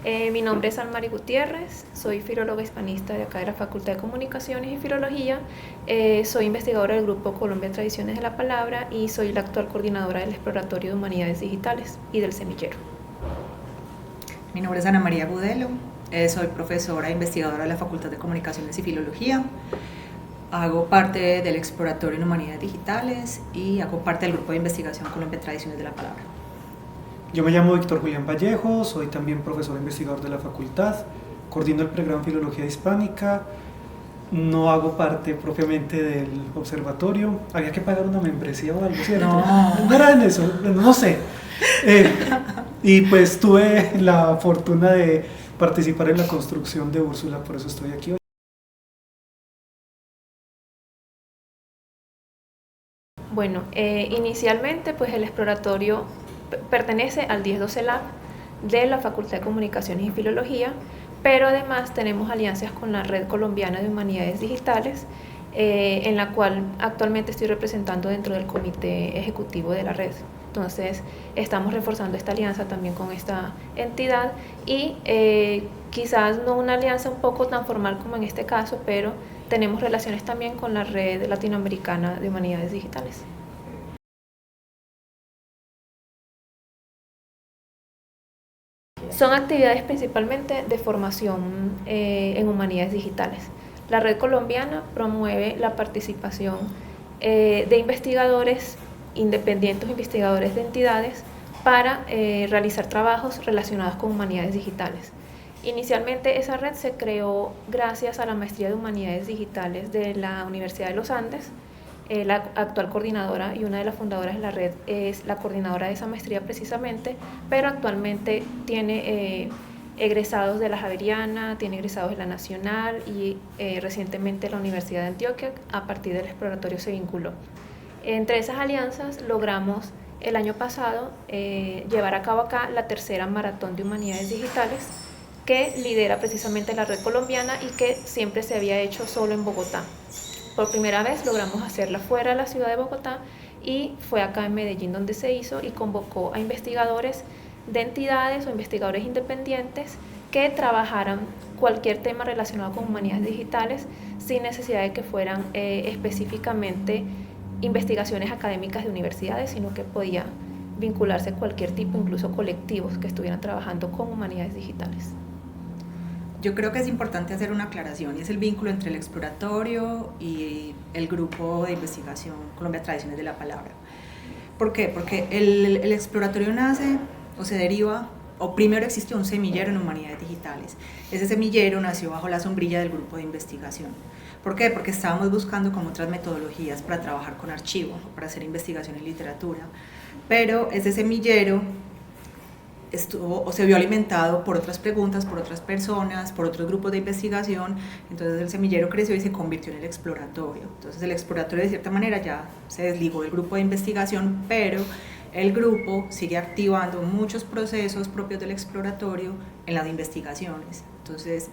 Mi nombre es Almari Gutiérrez, soy filóloga hispanista de acá de la Facultad de Comunicaciones y Filología, soy investigadora del Grupo Colombia Tradiciones de la Palabra y soy la actual coordinadora del Exploratorio de Humanidades Digitales y del Semillero. Mi nombre es Ana María Gudelo, soy profesora e investigadora de la Facultad de Comunicaciones y Filología, hago parte del Exploratorio en Humanidades Digitales y hago parte del Grupo de Investigación Colombia Tradiciones de la Palabra. Yo me llamo Víctor Julián Vallejo, soy también profesor e investigador de la facultad, coordino el programa Filología Hispánica, no hago parte propiamente del observatorio, había que pagar una membresía o algo, ¿cierto? No era en eso, no sé. Y pues tuve la fortuna de participar en la construcción de Úrsula, por eso estoy aquí hoy. Bueno, inicialmente pues el exploratorio pertenece al 1012 Lab de la Facultad de Comunicaciones y Filología, pero además tenemos alianzas con la Red Colombiana de Humanidades Digitales, en la cual actualmente estoy representando dentro del comité ejecutivo de la red. Entonces estamos reforzando esta alianza también con esta entidad y quizás no una alianza un poco tan formal como en este caso, pero tenemos relaciones también con la Red Latinoamericana de Humanidades Digitales. Son actividades principalmente de formación en humanidades digitales. La Red Colombiana promueve la participación de investigadores independientes, investigadores de entidades, para realizar trabajos relacionados con humanidades digitales. Inicialmente esa red se creó gracias a la Maestría de Humanidades Digitales de la Universidad de los Andes. La actual coordinadora y una de las fundadoras de la red es la coordinadora de esa maestría precisamente, pero actualmente tiene egresados de la Javeriana, tiene egresados de la Nacional y recientemente la Universidad de Antioquia. A partir del exploratorio se vinculó. Entre esas alianzas logramos el año pasado llevar a cabo acá la tercera maratón de humanidades digitales, que lidera precisamente la Red Colombiana y que siempre se había hecho solo en Bogotá. Por primera vez logramos hacerla fuera de la ciudad de Bogotá y fue acá en Medellín donde se hizo, y convocó a investigadores de entidades o investigadores independientes que trabajaran cualquier tema relacionado con humanidades digitales sin necesidad de que fueran específicamente investigaciones académicas de universidades, sino que podía vincularse a cualquier tipo, incluso colectivos que estuvieran trabajando con humanidades digitales. Yo creo que es importante hacer una aclaración, y es el vínculo entre el exploratorio y el grupo de investigación Colombia Tradiciones de la Palabra. ¿Por qué? Porque el exploratorio nace o se deriva, o primero existió un semillero en humanidades digitales. Ese semillero nació bajo la sombrilla del grupo de investigación. ¿Por qué? Porque estábamos buscando como otras metodologías para trabajar con archivo, para hacer investigación en literatura, pero ese semillero estuvo o se vio alimentado por otras preguntas, por otras personas, por otros grupos de investigación. Entonces el semillero creció y se convirtió en el exploratorio. Entonces el exploratorio de cierta manera ya se desligó del grupo de investigación, pero el grupo sigue activando muchos procesos propios del exploratorio en las investigaciones. Entonces,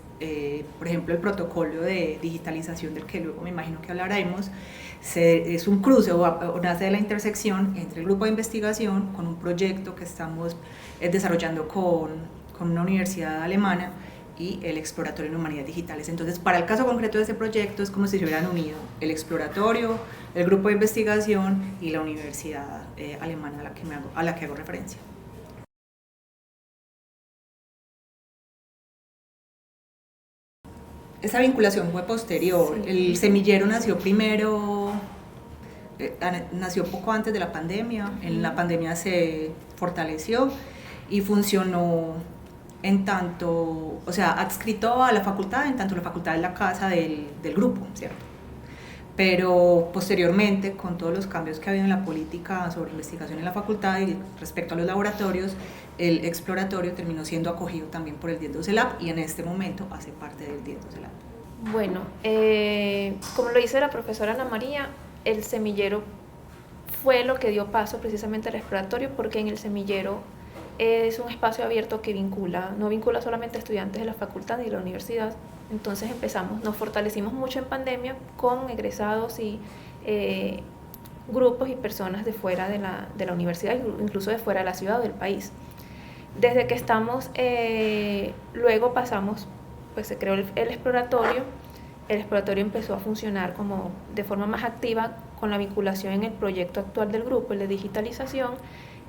por ejemplo, el protocolo de digitalización, del que luego me imagino que hablaremos, es un cruce o nace de la intersección entre el grupo de investigación con un proyecto que estamos desarrollando con una universidad alemana y el exploratorio en humanidades digitales. Entonces, para el caso concreto de ese proyecto es como si se hubieran unido el exploratorio, el grupo de investigación y la universidad alemana a la que hago referencia. Esa vinculación fue posterior. Sí. El semillero nació primero, nació poco antes de la pandemia. En la pandemia se fortaleció y funcionó en tanto, o sea, adscrito a la facultad, en tanto la facultad es la casa del grupo, ¿cierto? Pero posteriormente, con todos los cambios que ha habido en la política sobre investigación en la facultad y respecto a los laboratorios, el exploratorio terminó siendo acogido también por el 1012 Lab y en este momento hace parte del 1012 Lab. Bueno, como lo dice la profesora Ana María, el semillero fue lo que dio paso precisamente al exploratorio, porque en el semillero es un espacio abierto que no vincula solamente a estudiantes de la facultad y de la universidad. Entonces nos fortalecimos mucho en pandemia con egresados y grupos y personas de fuera de la universidad, incluso de fuera de la ciudad o del país. Desde que estamos, luego pasamos, pues se creó el exploratorio. El exploratorio empezó a funcionar como de forma más activa con la vinculación en el proyecto actual del grupo, el de digitalización,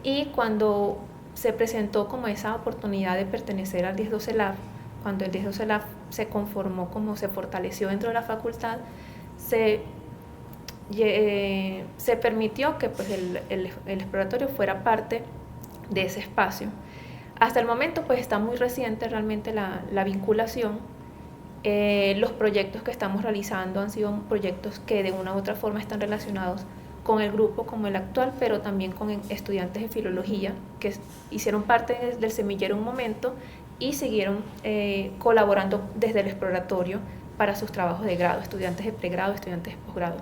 y cuando se presentó como esa oportunidad de pertenecer al 1012 Lab, cuando el 1012 Lab se conformó, como se fortaleció dentro de la facultad, se permitió que pues el exploratorio fuera parte de ese espacio. Hasta el momento pues está muy reciente realmente la vinculación. Los proyectos que estamos realizando han sido proyectos que de una u otra forma están relacionados con el grupo como el actual, pero también con estudiantes de filología que hicieron parte del semillero un momento y siguieron colaborando desde el exploratorio para sus trabajos de grado, estudiantes de pregrado, estudiantes de posgrado.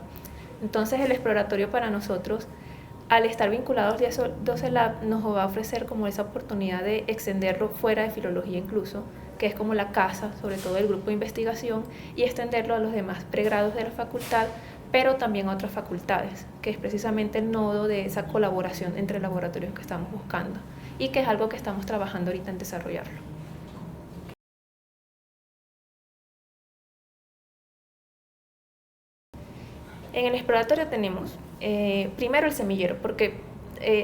Entonces el exploratorio para nosotros, al estar vinculados al 1012 Lab, nos va a ofrecer como esa oportunidad de extenderlo fuera de filología incluso, que es como la casa, sobre todo del grupo de investigación, y extenderlo a los demás pregrados de la facultad, pero también a otras facultades, que es precisamente el nodo de esa colaboración entre laboratorios que estamos buscando y que es algo que estamos trabajando ahorita en desarrollarlo. En el exploratorio tenemos primero el semillero, porque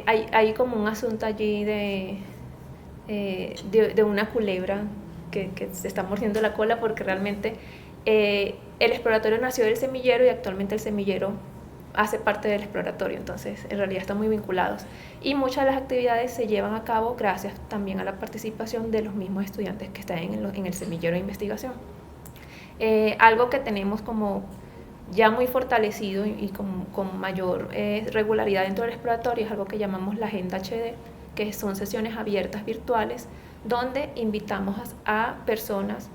hay como un asunto allí de una culebra que se está mordiendo la cola, porque realmente el exploratorio nació del semillero y actualmente el semillero hace parte del exploratorio, entonces en realidad están muy vinculados. Y muchas de las actividades se llevan a cabo gracias también a la participación de los mismos estudiantes que están en el semillero de investigación. Algo que tenemos como ya muy fortalecido y con mayor regularidad dentro del exploratorio es algo que llamamos la Agenda HD, que son sesiones abiertas virtuales donde invitamos a personas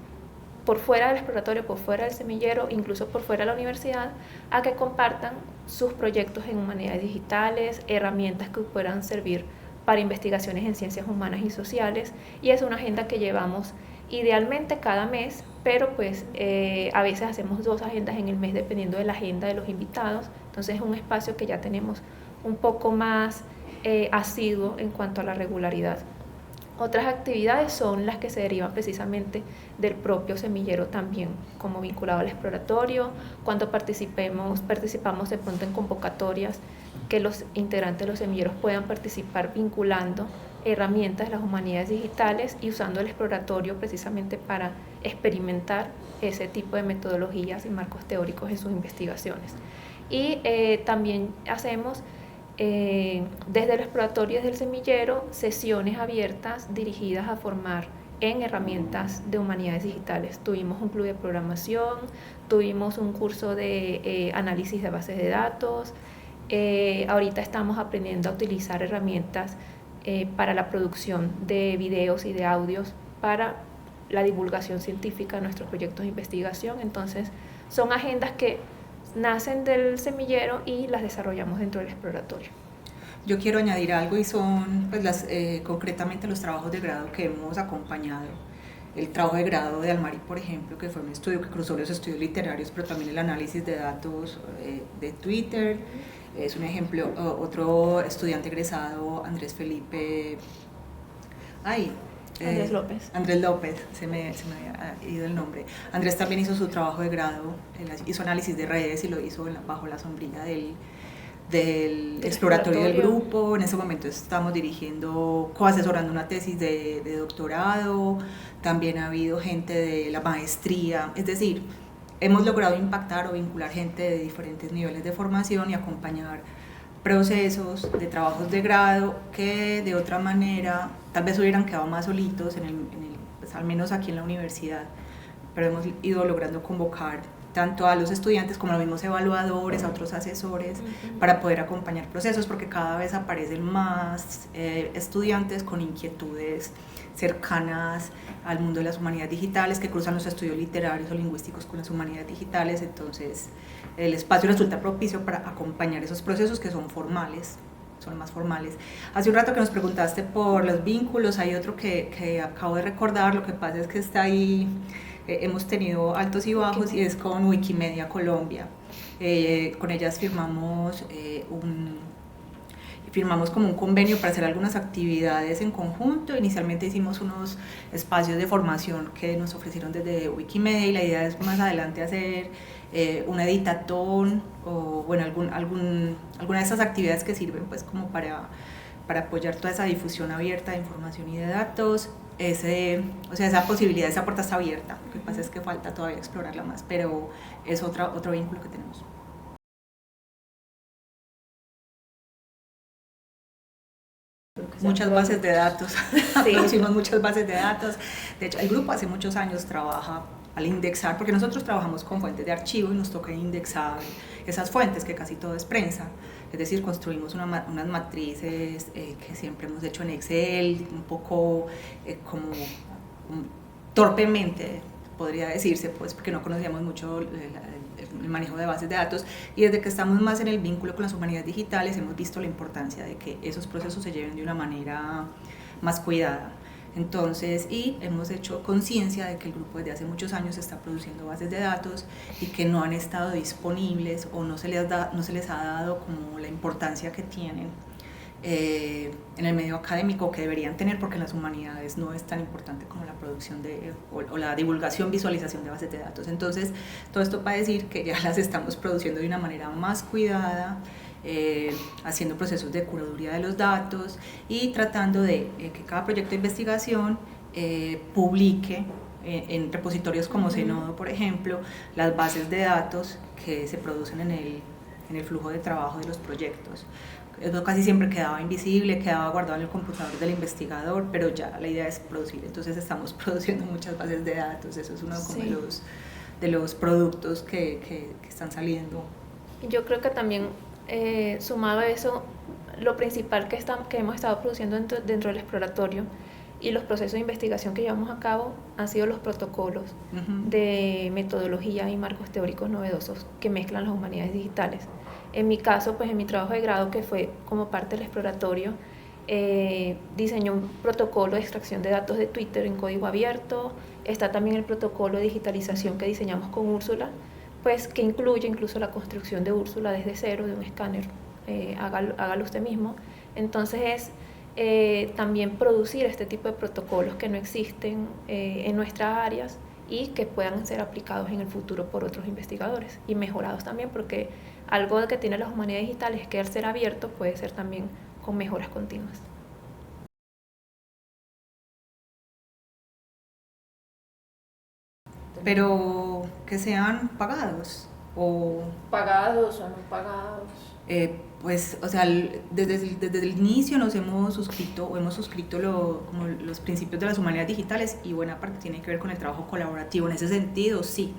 por fuera del exploratorio, por fuera del semillero, incluso por fuera de la universidad, a que compartan sus proyectos en humanidades digitales, herramientas que puedan servir para investigaciones en ciencias humanas y sociales, y es una agenda que llevamos idealmente cada mes, pero pues a veces hacemos 2 agendas en el mes dependiendo de la agenda de los invitados, entonces es un espacio que ya tenemos un poco más asiduo en cuanto a la regularidad. Otras actividades son las que se derivan precisamente del propio semillero también, como vinculado al exploratorio, cuando participamos de pronto en convocatorias que los integrantes de los semilleros puedan participar vinculando herramientas de las humanidades digitales y usando el exploratorio precisamente para experimentar ese tipo de metodologías y marcos teóricos en sus investigaciones. Y también hacemos desde el exploratorio y desde el semillero sesiones abiertas dirigidas a formar en herramientas de humanidades digitales. Tuvimos un club de programación, tuvimos un curso de análisis de bases de datos, ahorita estamos aprendiendo a utilizar herramientas para la producción de videos y de audios para la divulgación científica de nuestros proyectos de investigación. Entonces son agendas que nacen del semillero y las desarrollamos dentro del exploratorio. Yo quiero añadir algo y son pues concretamente los trabajos de grado que hemos acompañado. El trabajo de grado de Almari, por ejemplo, que fue un estudio que cruzó los estudios literarios, pero también el análisis de datos de Twitter. Es un ejemplo. Otro estudiante egresado, Andrés Felipe... Andrés López. Andrés López, se me había ido el nombre. Andrés también hizo su trabajo de grado, hizo análisis de redes y lo hizo bajo la sombrilla del exploratorio del grupo. En ese momento estamos coasesorando una tesis de doctorado, también ha habido gente de la maestría, es decir, hemos logrado impactar o vincular gente de diferentes niveles de formación y acompañar procesos de trabajos de grado que de otra manera tal vez hubieran quedado más solitos pues al menos aquí en la universidad, pero hemos ido logrando convocar tanto a los estudiantes como a los mismos evaluadores, a otros asesores, para poder acompañar procesos, porque cada vez aparecen más estudiantes con inquietudes cercanas al mundo de las humanidades digitales, que cruzan los estudios literarios o lingüísticos con las humanidades digitales. Entonces el espacio resulta propicio para acompañar esos procesos que son formales, son más formales. Hace un rato que nos preguntaste por los vínculos, hay otro que acabo de recordar, lo que pasa es que está ahí, hemos tenido altos y bajos, y es con Wikimedia Colombia. Con ellas firmamos firmamos como un convenio para hacer algunas actividades en conjunto. Inicialmente hicimos unos espacios de formación que nos ofrecieron desde Wikimedia y la idea es más adelante hacer un editatón o bueno, alguna de esas actividades que sirven pues como para apoyar toda esa difusión abierta de información y de datos. O sea, esa posibilidad, esa puerta está abierta. Lo que pasa es que falta todavía explorarla más, pero es otro vínculo que tenemos. Muchas bases de datos, sí. Producimos muchas bases de datos. De hecho, el grupo hace muchos años trabaja al indexar, porque nosotros trabajamos con fuentes de archivo y nos toca indexar esas fuentes, que casi todo es prensa. Es decir, construimos unas matrices que siempre hemos hecho en Excel, un poco como torpemente, podría decirse, pues porque no conocíamos mucho el manejo de bases de datos, y desde que estamos más en el vínculo con las humanidades digitales hemos visto la importancia de que esos procesos se lleven de una manera más cuidada. Entonces, y hemos hecho conciencia de que el grupo desde hace muchos años está produciendo bases de datos y que no han estado disponibles o no se les ha dado como la importancia que tienen en el medio académico, que deberían tener, porque en las humanidades no es tan importante como la producción o la divulgación, visualización de bases de datos. Entonces, todo esto para decir que ya las estamos produciendo de una manera más cuidada, haciendo procesos de curaduría de los datos y tratando de que cada proyecto de investigación publique en repositorios como Zenodo, por ejemplo, las bases de datos que se producen en el flujo de trabajo de los proyectos. Eso casi siempre quedaba invisible, quedaba guardado en el computador del investigador, pero ya la idea es producir, entonces estamos produciendo muchas bases de datos. Eso es uno de los productos que están saliendo. Yo creo que también sumado a eso, lo principal que hemos estado produciendo dentro del exploratorio y los procesos de investigación que llevamos a cabo han sido los protocolos de metodología y marcos teóricos novedosos que mezclan las humanidades digitales. En mi caso, pues en mi trabajo de grado, que fue como parte del exploratorio, diseñé un protocolo de extracción de datos de Twitter en código abierto. Está también el protocolo de digitalización que diseñamos con Úrsula, pues que incluye incluso la construcción de Úrsula desde cero, de un escáner, hágalo usted mismo. Entonces es también producir este tipo de protocolos que no existen en nuestras áreas y que puedan ser aplicados en el futuro por otros investigadores y mejorados también, porque algo que tiene las humanidades digitales es que al ser abierto puede ser también con mejoras continuas. Pero que sean pagados o no pagados. Pues, o sea, desde el inicio nos hemos suscrito como los principios de las humanidades digitales, y buena parte tiene que ver con el trabajo colaborativo. En ese sentido, sí,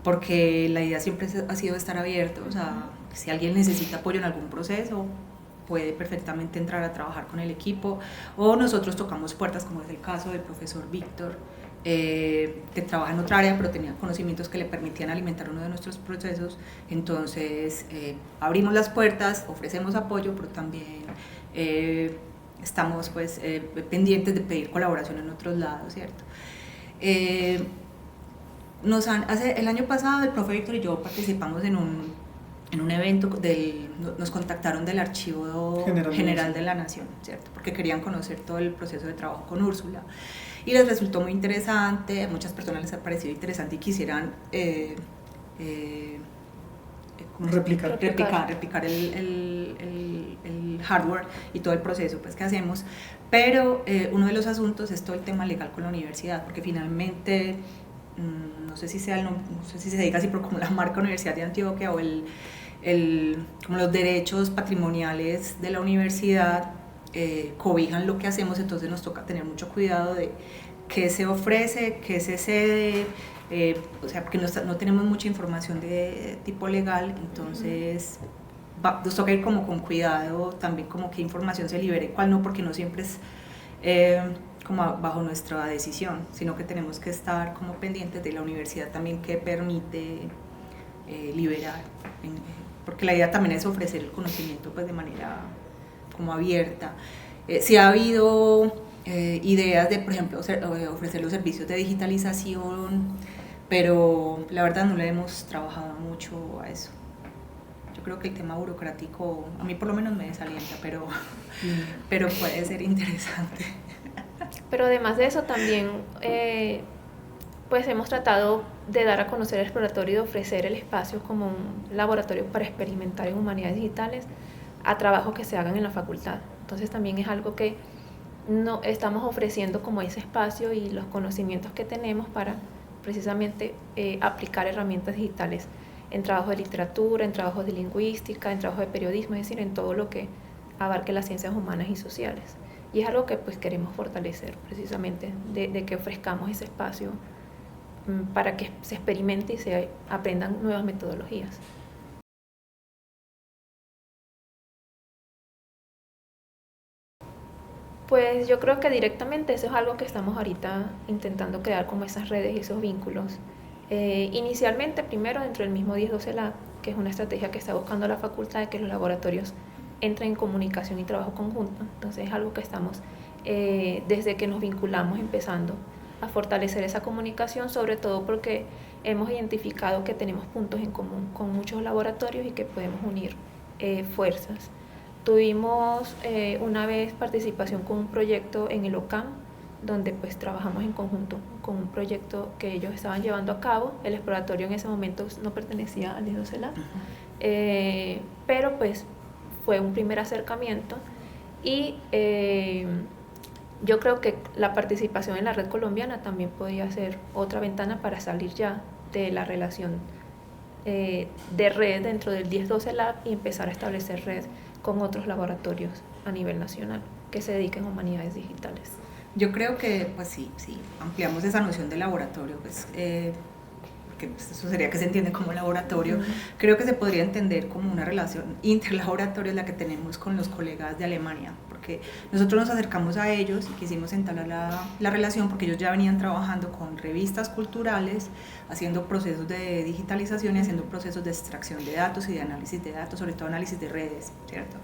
porque la idea siempre ha sido estar abierto. O sea, si alguien necesita apoyo en algún proceso, puede perfectamente entrar a trabajar con el equipo, o nosotros tocamos puertas, como es el caso del profesor Víctor, que trabaja en otra área pero tenía conocimientos que le permitían alimentar uno de nuestros procesos. Entonces abrimos las puertas, ofrecemos apoyo, pero también estamos pues pendientes de pedir colaboración en otros lados, ¿cierto? El año pasado el profe Víctor y yo participamos en un evento, nos contactaron del Archivo General de la Nación, ¿cierto? Porque querían conocer todo el proceso de trabajo con Úrsula y les resultó muy interesante. A muchas personas les ha parecido interesante y quisieran replicar el hardware y todo el proceso pues que hacemos, pero uno de los asuntos es todo el tema legal con la universidad, porque finalmente no sé si se diga así, pero como la marca Universidad de Antioquia o como los derechos patrimoniales de la universidad cobijan lo que hacemos, entonces nos toca tener mucho cuidado de qué se ofrece, qué se cede, o sea, porque no tenemos mucha información de tipo legal, entonces nos toca ir como con cuidado también, como qué información se libere, cuál no, porque no siempre es como bajo nuestra decisión, sino que tenemos que estar como pendientes de la universidad también que permite liberar, porque la idea también es ofrecer el conocimiento pues de manera como abierta. Sí ha habido ideas de, por ejemplo, ofrecer los servicios de digitalización, pero la verdad no le hemos trabajado mucho a eso. Yo creo que el tema burocrático a mí por lo menos me desalienta, pero puede ser interesante. Pero además de eso también pues hemos tratado de dar a conocer el exploratorio y de ofrecer el espacio como un laboratorio para experimentar en humanidades digitales a trabajos que se hagan en la facultad. Entonces también es algo que no estamos ofreciendo como ese espacio y los conocimientos que tenemos para precisamente aplicar herramientas digitales en trabajos de literatura, en trabajos de lingüística, en trabajos de periodismo, es decir, en todo lo que abarque las ciencias humanas y sociales. Y es algo que pues queremos fortalecer precisamente, de que ofrezcamos ese espacio para que se experimente y se aprendan nuevas metodologías. Pues yo creo que directamente eso es algo que estamos ahorita intentando crear como esas redes y esos vínculos. Inicialmente, primero dentro del mismo 1012 Lab, que es una estrategia que está buscando la facultad de que los laboratorios entren en comunicación y trabajo conjunto. Entonces es algo que estamos, desde que nos vinculamos, empezando a fortalecer esa comunicación, sobre todo porque hemos identificado que tenemos puntos en común con muchos laboratorios y que podemos unir fuerzas. Tuvimos una vez participación con un proyecto en el OCAM, donde pues trabajamos en conjunto con un proyecto que ellos estaban llevando a cabo. El exploratorio en ese momento no pertenecía al 1012 Lab, pero pues fue un primer acercamiento y yo creo que la participación en la red colombiana también podría ser otra ventana para salir ya de la relación de red dentro del 1012 Lab y empezar a establecer red con otros laboratorios a nivel nacional que se dediquen a humanidades digitales. Yo creo que, pues sí, ampliamos esa noción de laboratorio, pues, porque eso sería que se entiende como laboratorio. Creo que se podría entender como una relación interlaboratorio la que tenemos con los colegas de Alemania, porque nosotros nos acercamos a ellos y quisimos entablar la relación porque ellos ya venían trabajando con revistas culturales, haciendo procesos de digitalización y haciendo procesos de extracción de datos y de análisis de datos, sobre todo análisis de redes, ¿cierto?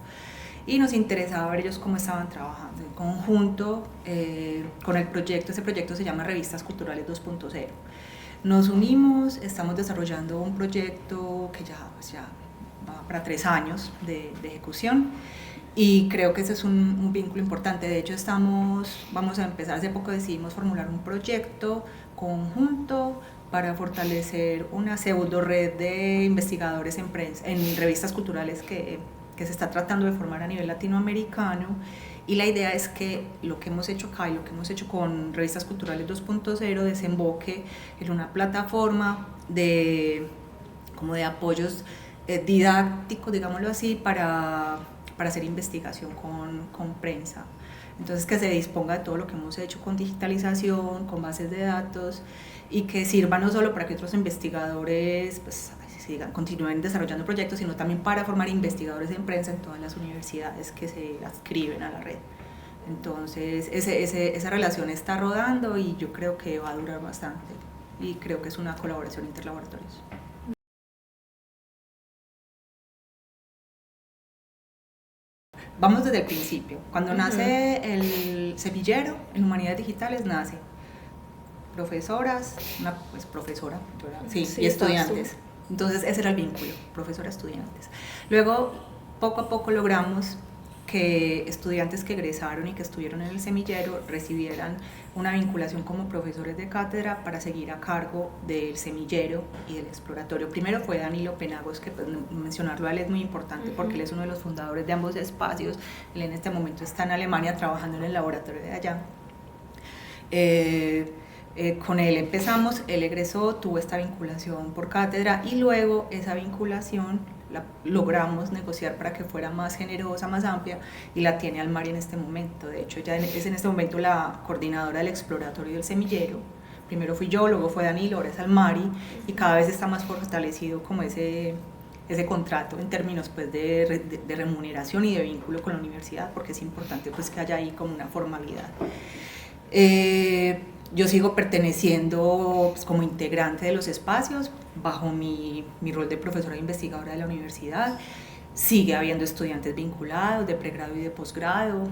Y nos interesaba ver ellos cómo estaban trabajando en conjunto con el proyecto. Ese proyecto se llama Revistas Culturales 2.0. Nos unimos, estamos desarrollando un proyecto que ya va para 3 años de ejecución y creo que ese es un vínculo importante. De hecho, vamos a empezar, hace poco decidimos formular un proyecto conjunto para fortalecer una pseudo red de investigadores en revistas culturales que se está tratando de formar a nivel latinoamericano, y la idea es que lo que hemos hecho acá y lo que hemos hecho con Revistas Culturales 2.0 desemboque en una plataforma como de apoyos didácticos, digámoslo así, para hacer investigación con prensa. Entonces, que se disponga de todo lo que hemos hecho con digitalización, con bases de datos, y que sirva no solo para que otros investigadores pues, continúen desarrollando proyectos, sino también para formar investigadores en prensa en todas las universidades que se adscriben a la red. Entonces, esa relación está rodando y yo creo que va a durar bastante, y creo que es una colaboración interlaboratorios. Vamos desde el principio. Cuando nace el semillero en Humanidades Digitales, nace profesoras, una pues, profesora, sí, y estudiantes. Entonces ese era el vínculo, profesora-estudiantes. Luego, poco a poco logramos que estudiantes que egresaron y que estuvieron en el semillero recibieran una vinculación como profesores de cátedra para seguir a cargo del semillero y del exploratorio. Primero fue Danilo Penagos, que pues, mencionarlo a él es muy importante porque él es uno de los fundadores de ambos espacios. Él en este momento está en Alemania trabajando en el laboratorio de allá. Con él empezamos, él egresó, tuvo esta vinculación por cátedra y luego esa vinculación la logramos negociar para que fuera más generosa, más amplia, y la tiene Almari en este momento. De hecho, ya es en este momento la coordinadora del exploratorio y del semillero. Primero fui yo, luego fue Danilo, ahora es Almari, y cada vez está más fortalecido como ese contrato en términos pues, de remuneración y de vínculo con la universidad, porque es importante pues, que haya ahí como una formalidad. Yo sigo perteneciendo pues, como integrante de los espacios bajo mi rol de profesora e investigadora de la universidad. Sigue habiendo estudiantes vinculados de pregrado y de posgrado,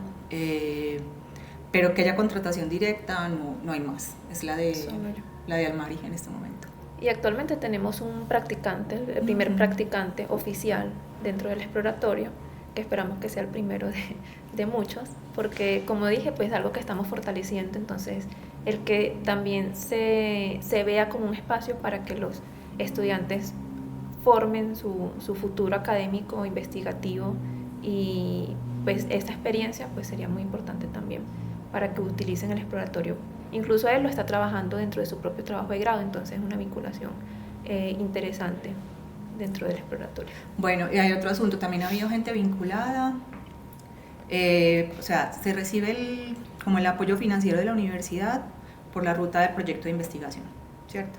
pero que haya contratación directa no hay más, es la de Almari en este momento. Y actualmente tenemos un practicante, el primer practicante oficial dentro del exploratorio, que esperamos que sea el primero de muchos, porque como dije, pues algo que estamos fortaleciendo, entonces el que también se vea como un espacio para que los estudiantes formen su futuro académico, investigativo, y pues esta experiencia pues sería muy importante también para que utilicen el exploratorio. Incluso él lo está trabajando dentro de su propio trabajo de grado, entonces es una vinculación interesante dentro del exploratorio. Bueno, y hay otro asunto, también ha habido gente vinculada, o sea, se recibe como el apoyo financiero de la universidad por la ruta del proyecto de investigación, ¿cierto?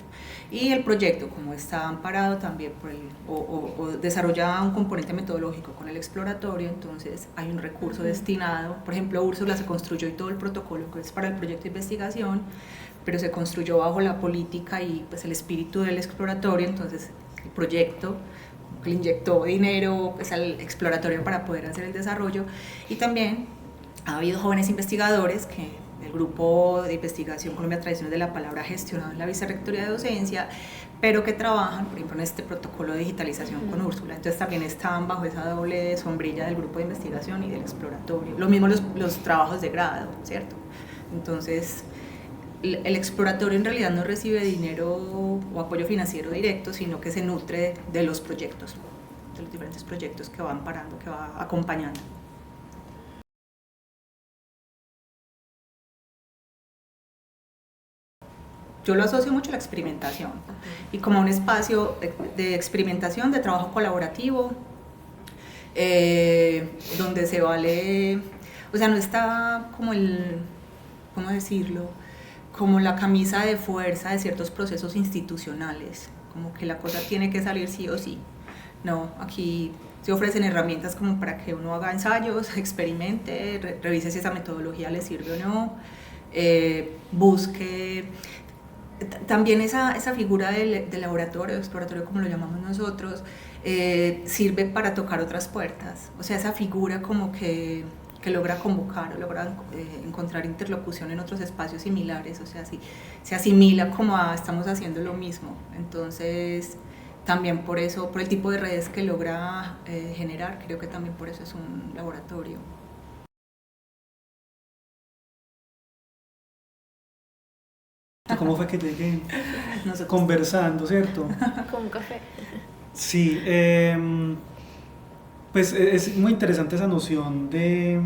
Y el proyecto, como está amparado también por o desarrolla un componente metodológico con el exploratorio, entonces hay un recurso destinado, por ejemplo, Úrsula se construyó y todo el protocolo que es para el proyecto de investigación, pero se construyó bajo la política y pues el espíritu del exploratorio, entonces el proyecto le inyectó dinero pues, al exploratorio para poder hacer el desarrollo, y también ha habido jóvenes investigadores que el grupo de investigación Colombia Tradiciones de la Palabra gestionado en la Vicerrectoría de Docencia, pero que trabajan, por ejemplo, en este protocolo de digitalización con Úrsula. Entonces también están bajo esa doble sombrilla del grupo de investigación y del exploratorio. Lo mismo los trabajos de grado, ¿cierto? Entonces, el exploratorio en realidad no recibe dinero o apoyo financiero directo, sino que se nutre de los proyectos, de los diferentes proyectos que van parando, que va acompañando. Yo lo asocio mucho a la experimentación y como a un espacio de experimentación, de trabajo colaborativo, donde se vale, o sea, no está como ¿cómo decirlo? Como la camisa de fuerza de ciertos procesos institucionales, como que la cosa tiene que salir sí o sí. No, aquí se ofrecen herramientas como para que uno haga ensayos, experimente, revise si esa metodología le sirve o no, busque. También esa figura del laboratorio, exploratorio como lo llamamos nosotros, sirve para tocar otras puertas. O sea, esa figura como que logra convocar o logra encontrar interlocución en otros espacios similares, o sea, se asimila como a estamos haciendo lo mismo. Entonces, también por eso, por el tipo de redes que logra generar, creo que también por eso es un laboratorio. ¿Cómo fue que llegué? Conversando, ¿cierto? Con un café. Sí, pues es muy interesante esa noción de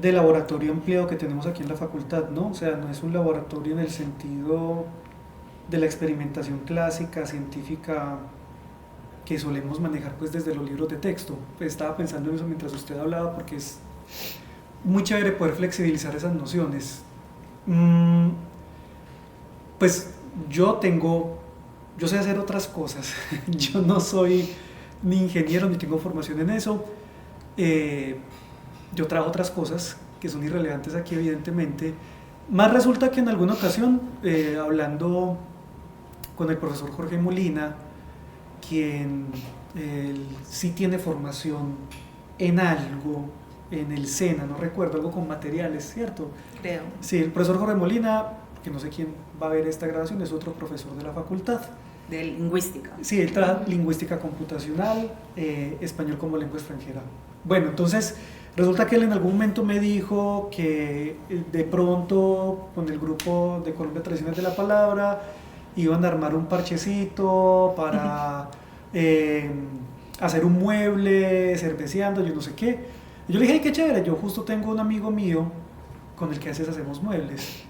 laboratorio empleado que tenemos aquí en la facultad, ¿no? O sea, no es un laboratorio en el sentido de la experimentación clásica, científica, que solemos manejar pues desde los libros de texto. Pues estaba pensando en eso mientras usted hablaba, porque es muy chévere poder flexibilizar esas nociones. Pues yo sé hacer otras cosas. Yo no soy ni ingeniero ni tengo formación en eso. Yo trabajo otras cosas que son irrelevantes aquí, evidentemente. Más resulta que en alguna ocasión, hablando con el profesor Jorge Molina, quien sí tiene formación en algo, en el SENA, no recuerdo, algo con materiales, ¿cierto? Creo. Sí, el profesor Jorge Molina, que no sé quién va a ver esta grabación, es otro profesor de la facultad. De lingüística. Sí, él trabaja lingüística computacional, español como lengua extranjera. Bueno, entonces resulta que él en algún momento me dijo que de pronto con el grupo de Colombia Tradiciones de la Palabra iban a armar un parchecito para hacer un mueble, cerveceando, yo no sé qué. Y yo le dije, ay, qué chévere, yo justo tengo un amigo mío con el que a veces hacemos muebles.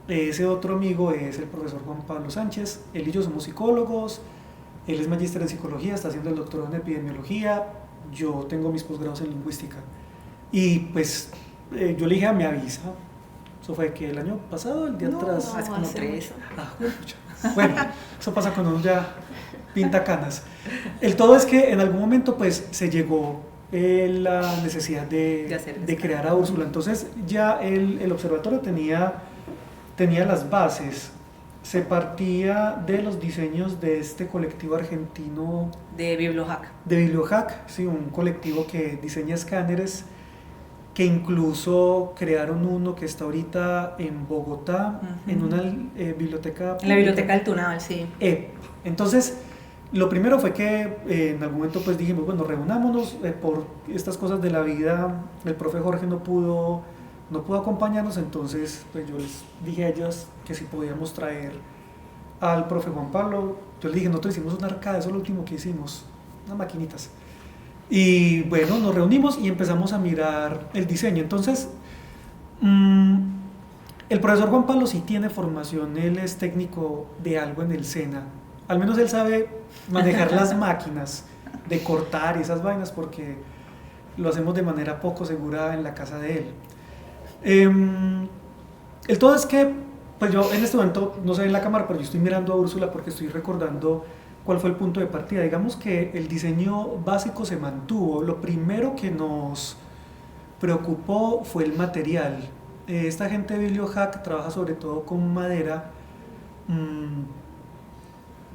Ese otro amigo es el profesor Juan Pablo Sánchez, él y yo somos psicólogos, él es magíster en psicología, está haciendo el doctorado en epidemiología, yo tengo mis posgrados en lingüística. Y pues yo le dije, me avisa, eso fue que el año pasado, el día atrás. Hace como 3. Bueno, eso pasa cuando uno ya pinta canas. El todo es que en algún momento pues se llegó la necesidad de crear a Úrsula, entonces ya el observatorio tenía las bases, se partía de los diseños de este colectivo argentino de BiblioHack. De BiblioHack, sí, un colectivo que diseña escáneres que incluso crearon uno que está ahorita en Bogotá, en una biblioteca pública. En la biblioteca del Tunal, sí. Entonces, lo primero fue que en algún momento pues dijimos, bueno, reunámonos, por estas cosas de la vida, el profe Jorge no pudo acompañarnos, entonces pues yo les dije a ellos que si podíamos traer al profe Juan Pablo. Yo les dije, nosotros hicimos una arcada, eso es lo último que hicimos, unas maquinitas. Y bueno, nos reunimos y empezamos a mirar el diseño. Entonces, el profesor Juan Pablo sí tiene formación, él es técnico de algo en el SENA. Al menos él sabe manejar las máquinas de cortar y esas vainas, porque lo hacemos de manera poco segura en la casa de él. El todo es que, pues yo en este momento, no sé en la cámara, pero yo estoy mirando a Úrsula porque estoy recordando cuál fue el punto de partida. Digamos que el diseño básico se mantuvo. Lo primero que nos preocupó fue el material. Esta gente de Bibliohack trabaja sobre todo con madera.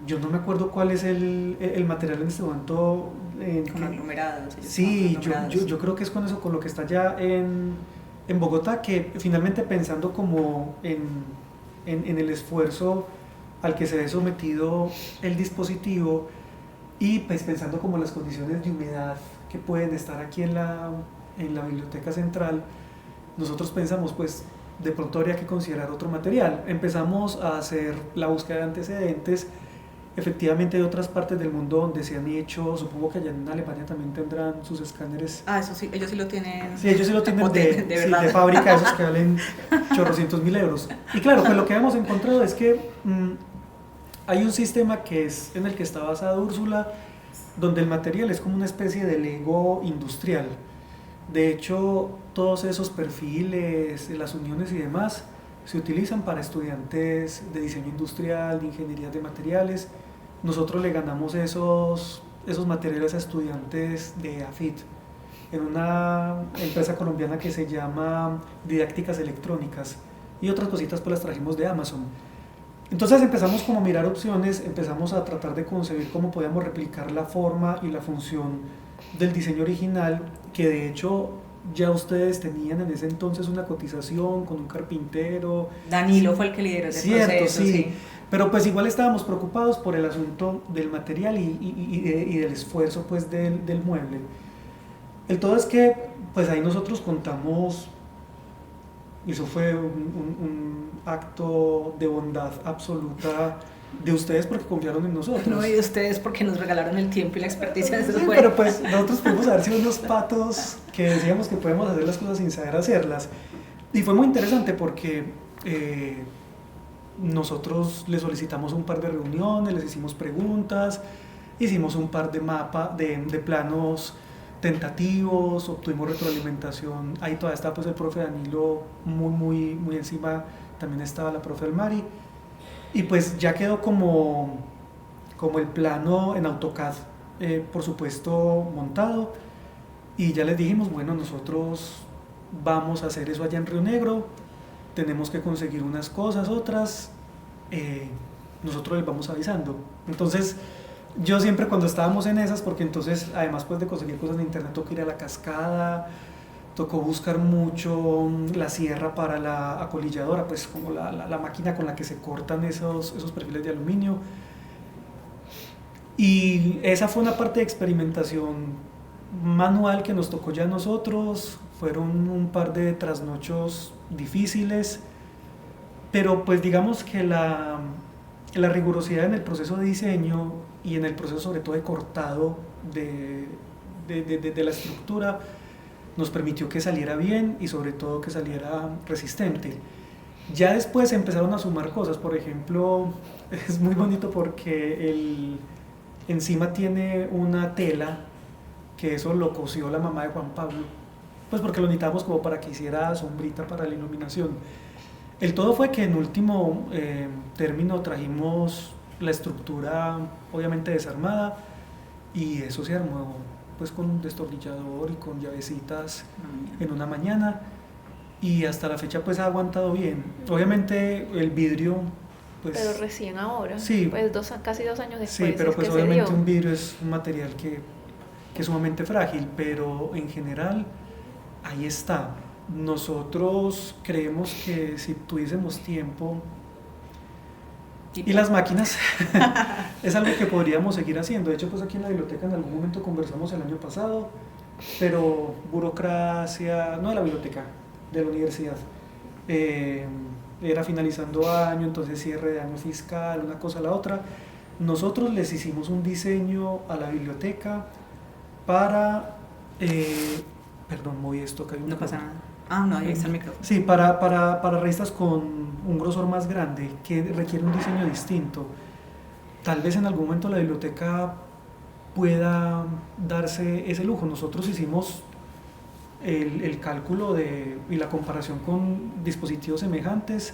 Yo no me acuerdo cuál es el material en este momento. Con aglomerados. Sí, yo creo que es con eso, con lo que está allá en Bogotá, que finalmente pensando como en el esfuerzo al que se ve sometido el dispositivo y pues pensando como las condiciones de humedad que pueden estar aquí en la biblioteca central, nosotros pensamos pues de pronto habría que considerar otro material. Empezamos a hacer la búsqueda de antecedentes. Efectivamente hay otras partes del mundo donde se han hecho, supongo que allá en Alemania también tendrán sus escáneres. Eso sí, ellos sí lo tienen. Sí, ellos sí lo tienen de fábrica, esos que valen chorrocientos mil euros. Y claro, pues lo que hemos encontrado es que hay un sistema que es en el que está basada Úrsula, donde el material es como una especie de Lego industrial. De hecho, todos esos perfiles, las uniones y demás, se utilizan para estudiantes de diseño industrial, de ingeniería de materiales. Nosotros le ganamos esos materiales a estudiantes de AFIT, en una empresa colombiana que se llama Didácticas Electrónicas, y otras cositas pues las trajimos de Amazon. Entonces empezamos como a mirar opciones, empezamos a tratar de concebir cómo podíamos replicar la forma y la función del diseño original, que de hecho ya ustedes tenían en ese entonces una cotización con un carpintero. Danilo fue el que lideró ese proceso. Sí. Pero pues igual estábamos preocupados por el asunto del material y del esfuerzo pues del mueble. El todo es que pues ahí nosotros contamos, y eso fue un acto de bondad absoluta de ustedes porque confiaron en nosotros. No, y de ustedes porque nos regalaron el tiempo y la experticia de sí, esos juegos. Pero pues nosotros pudimos haber sido unos patos que decíamos que podemos hacer las cosas sin saber hacerlas. Y fue muy interesante porque nosotros les solicitamos un par de reuniones, les hicimos preguntas, hicimos un par de planos tentativos, obtuvimos retroalimentación. Ahí todavía está pues el profe Danilo muy encima, también estaba la profe Almari. Y pues ya quedó como el plano en AutoCAD, por supuesto, montado. Y ya les dijimos, bueno, nosotros vamos a hacer eso allá en Río Negro, tenemos que conseguir unas cosas, otras, nosotros les vamos avisando. Entonces, yo siempre cuando estábamos en esas, porque entonces, además pues de conseguir cosas en internet, tocó ir a la cascada, tocó buscar mucho la sierra para la acolilladora, pues como la máquina con la que se cortan esos perfiles de aluminio. Y esa fue una parte de experimentación manual que nos tocó ya a nosotros. Fueron un par de trasnochos difíciles, pero pues digamos que la rigurosidad en el proceso de diseño y en el proceso sobre todo de cortado de la estructura nos permitió que saliera bien y sobre todo que saliera resistente. Ya después empezaron a sumar cosas, por ejemplo, es muy bonito porque encima tiene una tela, que eso lo cosió la mamá de Juan Pablo, pues porque lo necesitábamos como para que hiciera sombrita para la iluminación. El todo fue que en último término trajimos la estructura obviamente desarmada y eso se armó pues con un destornillador y con llavecitas en una mañana y hasta la fecha pues ha aguantado bien. Obviamente el vidrio pues... Pero recién ahora, sí, pues casi 2 años después. Sí, pero es pues que obviamente un vidrio es un material que es sumamente frágil, pero en general ahí está. Nosotros creemos que si tuviésemos tiempo y las máquinas, es algo que podríamos seguir haciendo. De hecho, pues aquí en la biblioteca en algún momento conversamos el año pasado, pero burocracia, no de la biblioteca, de la universidad. Era finalizando año, entonces cierre de año fiscal, una cosa a la otra. Nosotros les hicimos un diseño a la biblioteca para... perdón, moví esto, que hay un No pasa nada. Ah, no, ahí está el micrófono. Sí, para revistas con un grosor más grande, que requiere un diseño distinto. Tal vez en algún momento la biblioteca pueda darse ese lujo. Nosotros hicimos el cálculo y la comparación con dispositivos semejantes,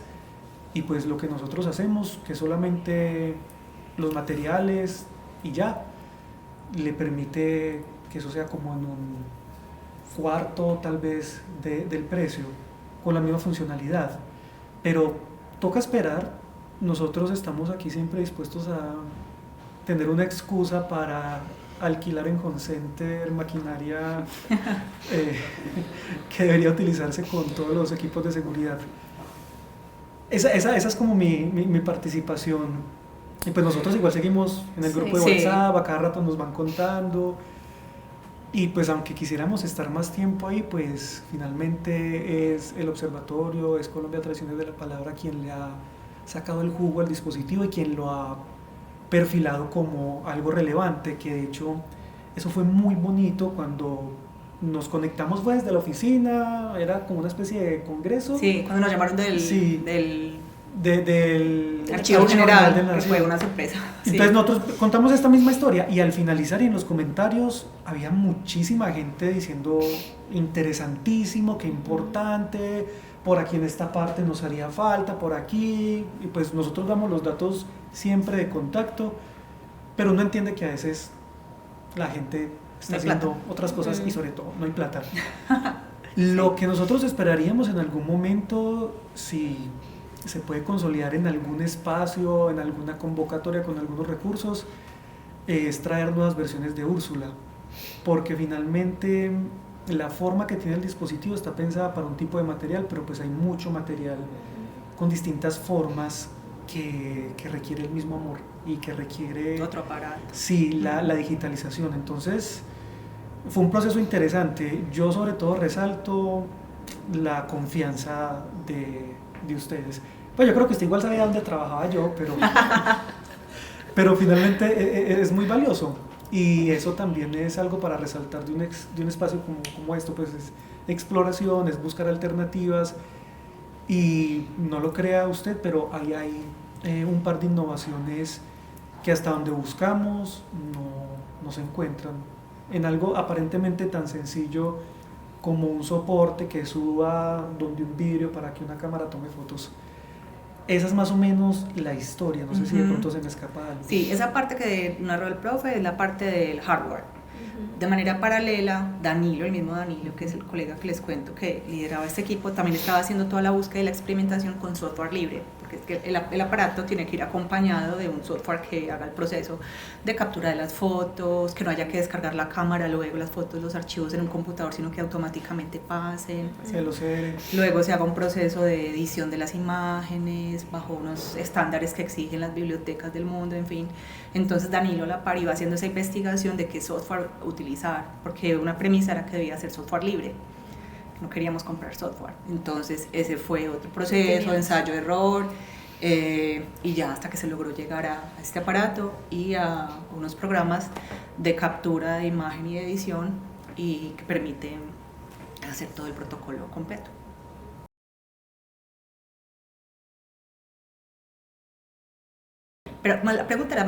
y pues lo que nosotros hacemos, que solamente los materiales y ya, le permite que eso sea como en un cuarto tal vez del precio, con la misma funcionalidad. Pero toca esperar. Nosotros estamos aquí siempre dispuestos a tener una excusa para alquilar en Home Center maquinaria que debería utilizarse con todos los equipos de seguridad. Esa es como mi participación. Y pues nosotros igual seguimos en el grupo de WhatsApp, a cada rato nos van contando. Y pues aunque quisiéramos estar más tiempo ahí, pues finalmente es el observatorio, es Colombia Tradiciones de la Palabra quien le ha sacado el jugo al dispositivo y quien lo ha perfilado como algo relevante, que de hecho eso fue muy bonito cuando nos conectamos pues desde la oficina, era como una especie de congreso. Sí, cuando nos llamaron del Archivo General que fue una sorpresa. Entonces nosotros contamos esta misma historia y al finalizar y en los comentarios había muchísima gente diciendo interesantísimo, qué importante, por aquí en esta parte nos haría falta, por aquí, y pues nosotros damos los datos siempre de contacto, pero uno entiende que a veces la gente está haciendo otras cosas y sobre todo no hay plata. Lo que nosotros esperaríamos en algún momento, si se puede consolidar en algún espacio, en alguna convocatoria con algunos recursos, es traer nuevas versiones de Úrsula, porque finalmente la forma que tiene el dispositivo está pensada para un tipo de material, pero pues hay mucho material con distintas formas que requiere el mismo amor y que requiere otro aparato. Sí, la digitalización. Entonces fue un proceso interesante. Yo sobre todo resalto la confianza de ustedes. Pues yo creo que usted igual sabía dónde trabajaba yo, pero finalmente es muy valioso, y eso también es algo para resaltar de un espacio como esto, pues es exploración, es buscar alternativas, y no lo crea usted, pero ahí hay un par de innovaciones que hasta donde buscamos no se encuentran en algo aparentemente tan sencillo como un soporte que suba donde un vidrio para que una cámara tome fotos. Esa es más o menos la historia, no sé si de pronto se me escapa algo. Sí, esa parte que narró el profe es la parte del hardware. De manera paralela, Danilo, el mismo Danilo, que es el colega que les cuento que lideraba este equipo, también estaba haciendo toda la búsqueda y la experimentación con software libre, porque es que el aparato tiene que ir acompañado de un software que haga el proceso de captura de las fotos, que no haya que descargar la cámara, luego las fotos, los archivos en un computador, sino que automáticamente pasen. Luego se haga un proceso de edición de las imágenes bajo unos estándares que exigen las bibliotecas del mundo, en fin. Entonces Danilo a la par iba haciendo esa investigación de qué software utilizar, porque una premisa era que debía ser software libre, no queríamos comprar software. Entonces ese fue otro proceso de ensayo-error, y ya hasta que se logró llegar a este aparato y a unos programas de captura de imagen y de edición y que permiten hacer todo el protocolo completo. Pero la pregunta era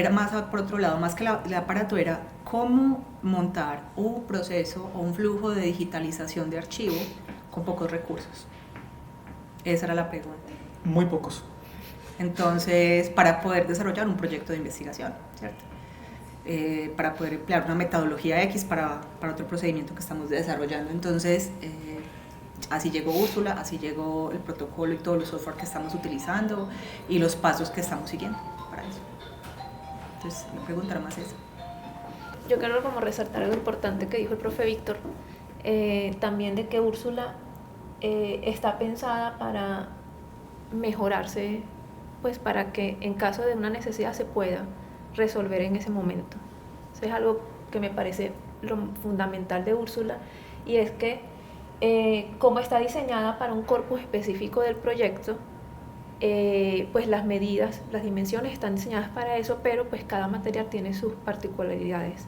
más por otro lado, más que el aparato, era cómo montar un proceso o un flujo de digitalización de archivo con pocos recursos. Esa era la pregunta. Muy pocos. Entonces, para poder desarrollar un proyecto de investigación, ¿cierto? Para poder emplear una metodología X para otro procedimiento que estamos desarrollando. Entonces, así llegó Úrsula, así llegó el protocolo y todos los software que estamos utilizando y los pasos que estamos siguiendo para eso. Entonces, me preguntará más eso. Yo quiero como resaltar algo importante que dijo el profe Víctor, también de que Úrsula está pensada para mejorarse, pues para que en caso de una necesidad se pueda resolver en ese momento. Eso es algo que me parece lo fundamental de Úrsula, y es que como está diseñada para un corpus específico del proyecto, pues las medidas, las dimensiones están diseñadas para eso, pero pues cada material tiene sus particularidades,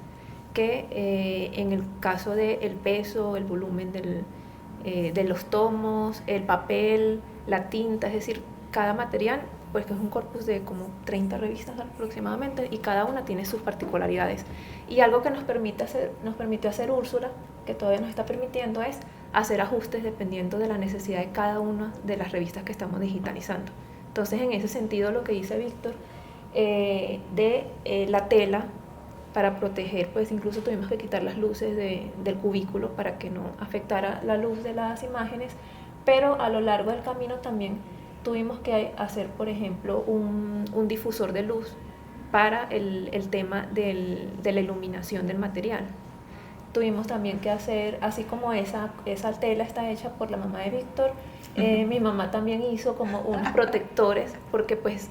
que en el caso del peso, el volumen de los tomos, el papel, la tinta, es decir, cada material, pues que es un corpus de como 30 revistas aproximadamente, y cada una tiene sus particularidades. Y algo que nos permitió hacer Úrsula, que todavía nos está permitiendo, es hacer ajustes dependiendo de la necesidad de cada una de las revistas que estamos digitalizando. Entonces, en ese sentido, lo que dice Víctor, la tela, para proteger, pues incluso tuvimos que quitar las luces del cubículo para que no afectara la luz de las imágenes, pero a lo largo del camino también tuvimos que hacer, por ejemplo, un difusor de luz para el tema de la iluminación del material. Tuvimos también que hacer, así como esa tela está hecha por la mamá de Víctor, mi mamá también hizo como unos protectores, porque pues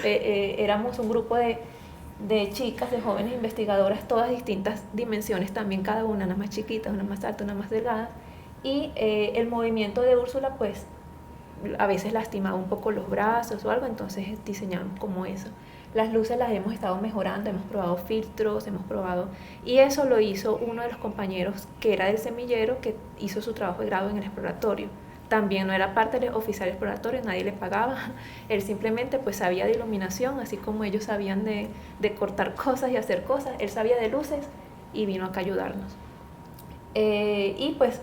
éramos un grupo de chicas, de jóvenes investigadoras, todas distintas dimensiones también, cada una más chiquita, una más alta, una más delgada, y el movimiento de Úrsula pues a veces lastimaba un poco los brazos o algo, entonces diseñamos como eso. Las luces las hemos estado mejorando, hemos probado filtros, y eso lo hizo uno de los compañeros que era del semillero, que hizo su trabajo de grado en el exploratorio. También no era parte del oficial exploratorio, nadie le pagaba, él simplemente pues sabía de iluminación, así como ellos sabían de cortar cosas y hacer cosas, él sabía de luces y vino acá a ayudarnos. Y pues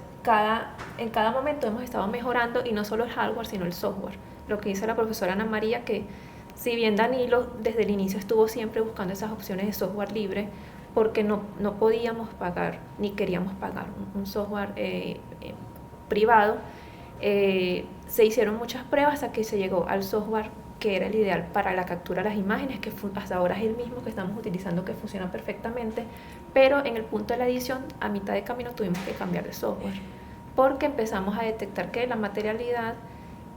en cada momento hemos estado mejorando, y no solo el hardware, sino el software. Lo que dice la profesora Ana María, que si bien Danilo desde el inicio estuvo siempre buscando esas opciones de software libre, porque no podíamos pagar, ni queríamos pagar un software privado, se hicieron muchas pruebas hasta que se llegó al software que era el ideal para la captura de las imágenes, que hasta ahora es el mismo que estamos utilizando, que funciona perfectamente, pero en el punto de la edición, a mitad de camino tuvimos que cambiar de software, porque empezamos a detectar que la materialidad,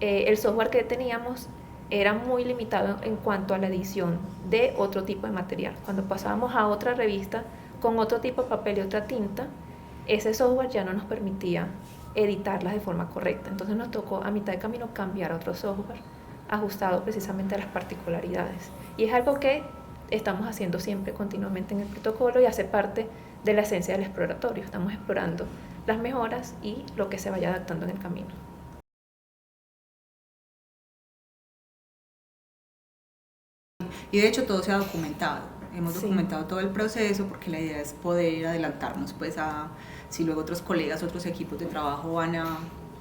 el software que teníamos era muy limitado en cuanto a la edición de otro tipo de material. Cuando pasábamos a otra revista con otro tipo de papel y otra tinta, ese software ya no nos permitía editarlas de forma correcta. Entonces nos tocó a mitad de camino cambiar a otro software ajustado precisamente a las particularidades. Y es algo que estamos haciendo siempre continuamente en el protocolo, y hace parte de la esencia del exploratorio. Estamos explorando las mejoras y lo que se vaya adaptando en el camino. Y de hecho todo se ha documentado, hemos documentado todo el proceso, porque la idea es poder adelantarnos pues a si luego otros colegas, otros equipos de trabajo van a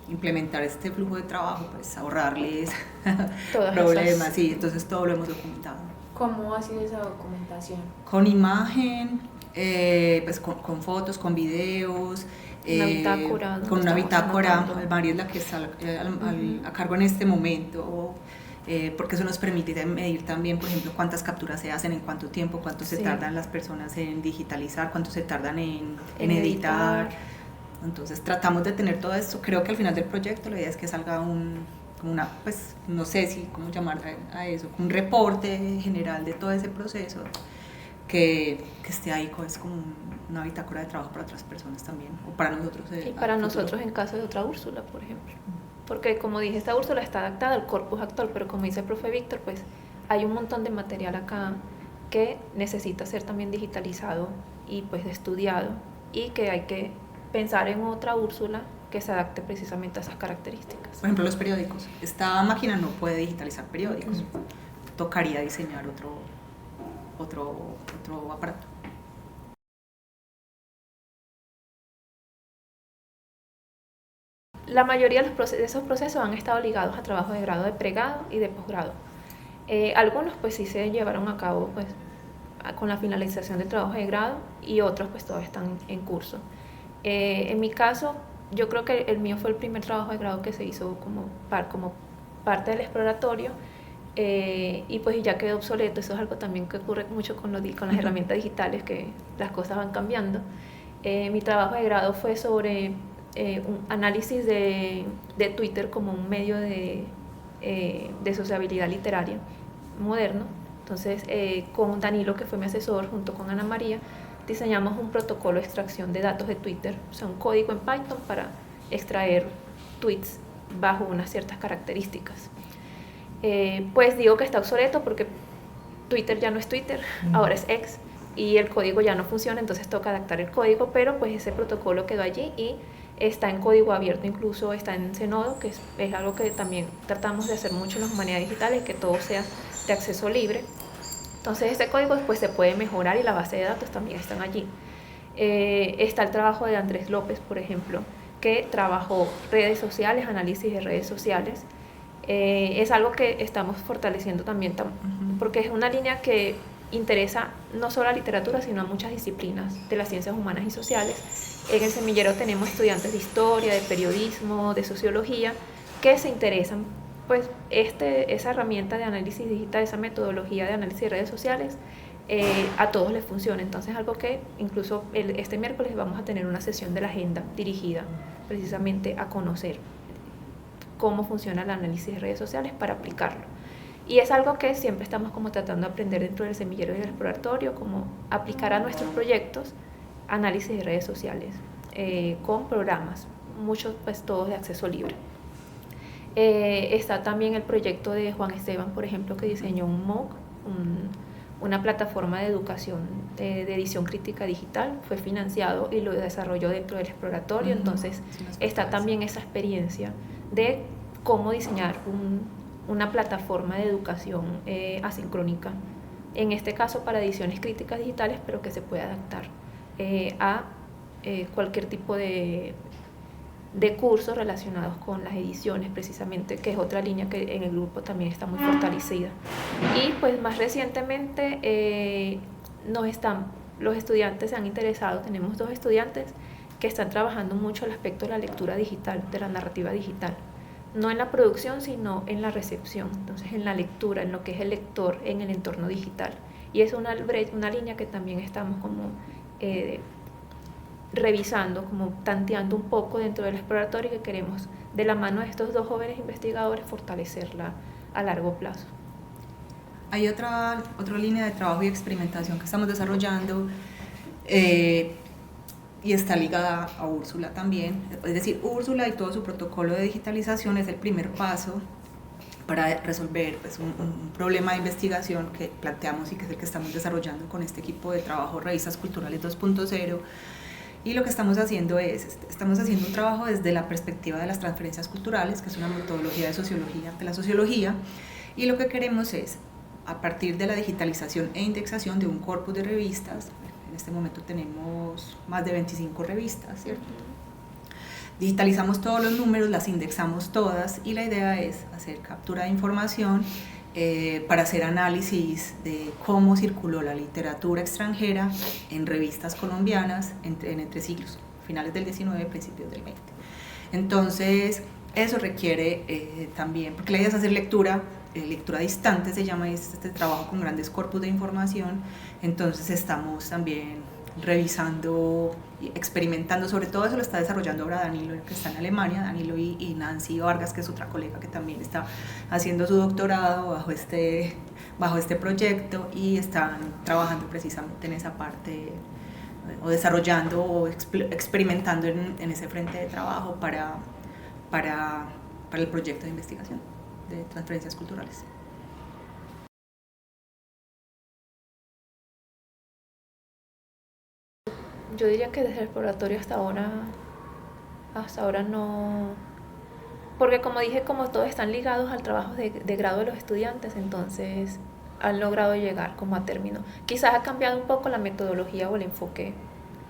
implementar este flujo de trabajo, pues ahorrarles problemas, sí, entonces todo lo hemos documentado. ¿Cómo ha sido esa documentación? Con imagen, pues con fotos, con videos, con una bitácora. María es la que está a cargo en este momento, porque eso nos permite medir también, por ejemplo, cuántas capturas se hacen, en cuánto tiempo, cuánto se tardan las personas en digitalizar, cuánto se tardan en editar. Entonces tratamos de tener todo esto. Creo que al final del proyecto la idea es que salga pues no sé si cómo llamar a eso, un reporte general de todo ese proceso, que esté ahí, es como una bitácora de trabajo para otras personas también, o para nosotros. Y para nosotros en caso de otra Úrsula, por ejemplo. Porque como dije, esta Úrsula está adaptada al corpus actual, pero como dice el profe Víctor, pues hay un montón de material acá que necesita ser también digitalizado y pues estudiado, y que hay que pensar en otra Úrsula que se adapte precisamente a esas características. Por ejemplo, los periódicos. Esta máquina no puede digitalizar periódicos. Tocaría diseñar otro aparato. La mayoría de esos procesos han estado ligados a trabajos de grado, de pregrado y de posgrado. Algunos pues sí se llevaron a cabo pues con la finalización del trabajo de grado, y otros pues todavía están en curso. En mi caso, yo creo que el mío fue el primer trabajo de grado que se hizo como parte del exploratorio, y pues ya quedó obsoleto. Eso es algo también que ocurre mucho con las herramientas digitales, que las cosas van cambiando. Mi trabajo de grado fue sobre un análisis de Twitter como un medio de sociabilidad literaria moderno. Entonces, con Danilo, que fue mi asesor, junto con Ana María, diseñamos un protocolo de extracción de datos de Twitter, o sea, un código en Python para extraer tweets bajo unas ciertas características. Pues digo que está obsoleto porque Twitter ya no es Twitter, ahora es X, y el código ya no funciona, entonces toca adaptar el código, pero pues ese protocolo quedó allí y está en código abierto, incluso está en Zenodo, que es algo que también tratamos de hacer mucho en las humanidades digitales, que todo sea de acceso libre. Entonces este código después se puede mejorar y la base de datos también están allí. Está el trabajo de Andrés López, por ejemplo, que trabajó redes sociales, análisis de redes sociales. Es algo que estamos fortaleciendo también, porque es una línea que interesa no solo a la literatura, sino a muchas disciplinas de las ciencias humanas y sociales. En el semillero tenemos estudiantes de historia, de periodismo, de sociología, que se interesan, pues esa herramienta de análisis digital, esa metodología de análisis de redes sociales, a todos les funciona. Entonces, algo que incluso este miércoles vamos a tener una sesión de la agenda dirigida precisamente a conocer cómo funciona el análisis de redes sociales para aplicarlo. Y es algo que siempre estamos como tratando de aprender dentro del semillero y del exploratorio, como aplicar a nuestros proyectos análisis de redes sociales con programas, muchos pues todos de acceso libre. Está también el proyecto de Juan Esteban, por ejemplo, que diseñó un MOOC, una plataforma de educación de edición crítica digital, fue financiado y lo desarrolló dentro del exploratorio. Entonces está también esa experiencia de cómo diseñar una plataforma de educación asincrónica, en este caso para ediciones críticas digitales, pero que se puede adaptar a cualquier tipo de cursos relacionados con las ediciones, precisamente, que es otra línea que en el grupo también está muy fortalecida. Y pues más recientemente los estudiantes se han interesado, tenemos 2 estudiantes que están trabajando mucho el aspecto de la lectura digital, de la narrativa digital, no en la producción, sino en la recepción, entonces en la lectura, en lo que es el lector en el entorno digital. Y es una línea que también estamos como revisando, como tanteando un poco dentro del exploratorio, que queremos, de la mano de estos 2 jóvenes investigadores, fortalecerla a largo plazo. Hay otra línea de trabajo y experimentación que estamos desarrollando y está ligada a Úrsula también. Es decir, Úrsula y todo su protocolo de digitalización es el primer paso para resolver pues, un problema de investigación que planteamos y que es el que estamos desarrollando con este equipo de trabajo Revistas Culturales 2.0. Y lo que estamos haciendo un trabajo desde la perspectiva de las transferencias culturales, que es una metodología de sociología, de la sociología, y lo que queremos es, a partir de la digitalización e indexación de un corpus de revistas, en este momento tenemos más de 25 revistas, ¿cierto? Digitalizamos todos los números, las indexamos todas, y la idea es hacer captura de información para hacer análisis de cómo circuló la literatura extranjera en revistas colombianas entre siglos, finales del 19, principios del 20. Entonces, eso requiere también, porque la idea es hacer lectura distante, se llama este trabajo con grandes corpus de información. Entonces estamos también revisando y experimentando, sobre todo eso lo está desarrollando ahora Danilo, que está en Alemania, Danilo y Nancy Vargas, que es otra colega que también está haciendo su doctorado bajo este proyecto, y están trabajando precisamente en esa parte, o desarrollando o experimentando en ese frente de trabajo para el proyecto de investigación de transferencias culturales. Yo diría que desde el exploratorio hasta ahora no, porque como dije, como todos están ligados al trabajo de grado de los estudiantes, entonces han logrado llegar como a término. Quizás ha cambiado un poco la metodología o el enfoque.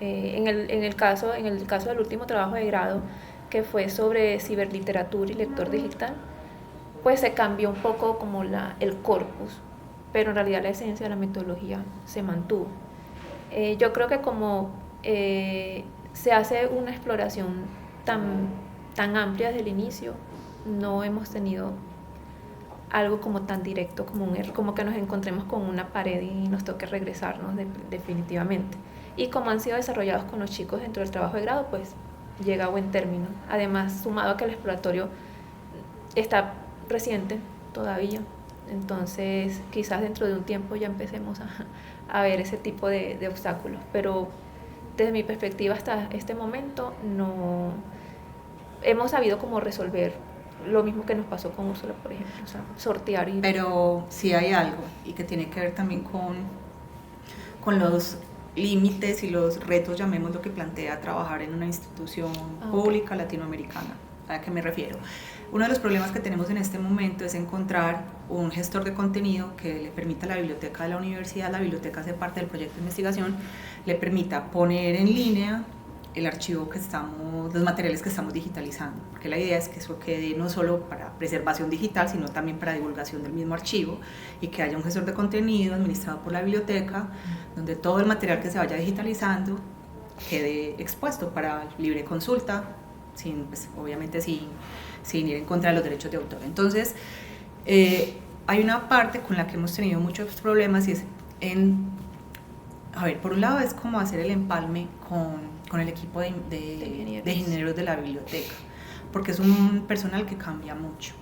En el caso del último trabajo de grado, que fue sobre ciberliteratura y lector digital, pues se cambió un poco como el corpus, pero en realidad la esencia de la metodología se mantuvo. Yo creo que como se hace una exploración tan amplia desde el inicio, no hemos tenido algo como tan directo como un error, como que nos encontremos con una pared y nos toque regresarnos definitivamente. Y como han sido desarrollados con los chicos dentro del trabajo de grado, pues llega a buen término. Además, sumado a que el exploratorio está reciente todavía, entonces quizás dentro de un tiempo ya empecemos a ver ese tipo de obstáculos, pero desde mi perspectiva hasta este momento no hemos sabido cómo resolver lo mismo que nos pasó con Úrsula, por ejemplo, o sea, sortear. Pero sí hay algo y que tiene que ver también con los límites y los retos, llamémoslo, que plantea trabajar en una institución pública latinoamericana. ¿A qué me refiero? Uno de los problemas que tenemos en este momento es encontrar un gestor de contenido que le permita a la biblioteca de la universidad, la biblioteca hace parte del proyecto de investigación, le permita poner en línea el archivo que los materiales que estamos digitalizando, porque la idea es que eso quede no solo para preservación digital, sino también para divulgación del mismo archivo, y que haya un gestor de contenido administrado por la biblioteca, donde todo el material que se vaya digitalizando quede expuesto para libre consulta, pues, obviamente sin ir en contra de los derechos de autor. Entonces, hay una parte con la que hemos tenido muchos problemas y es por un lado es como hacer el empalme con el equipo de ingenieros de la biblioteca, porque es un personal que cambia mucho,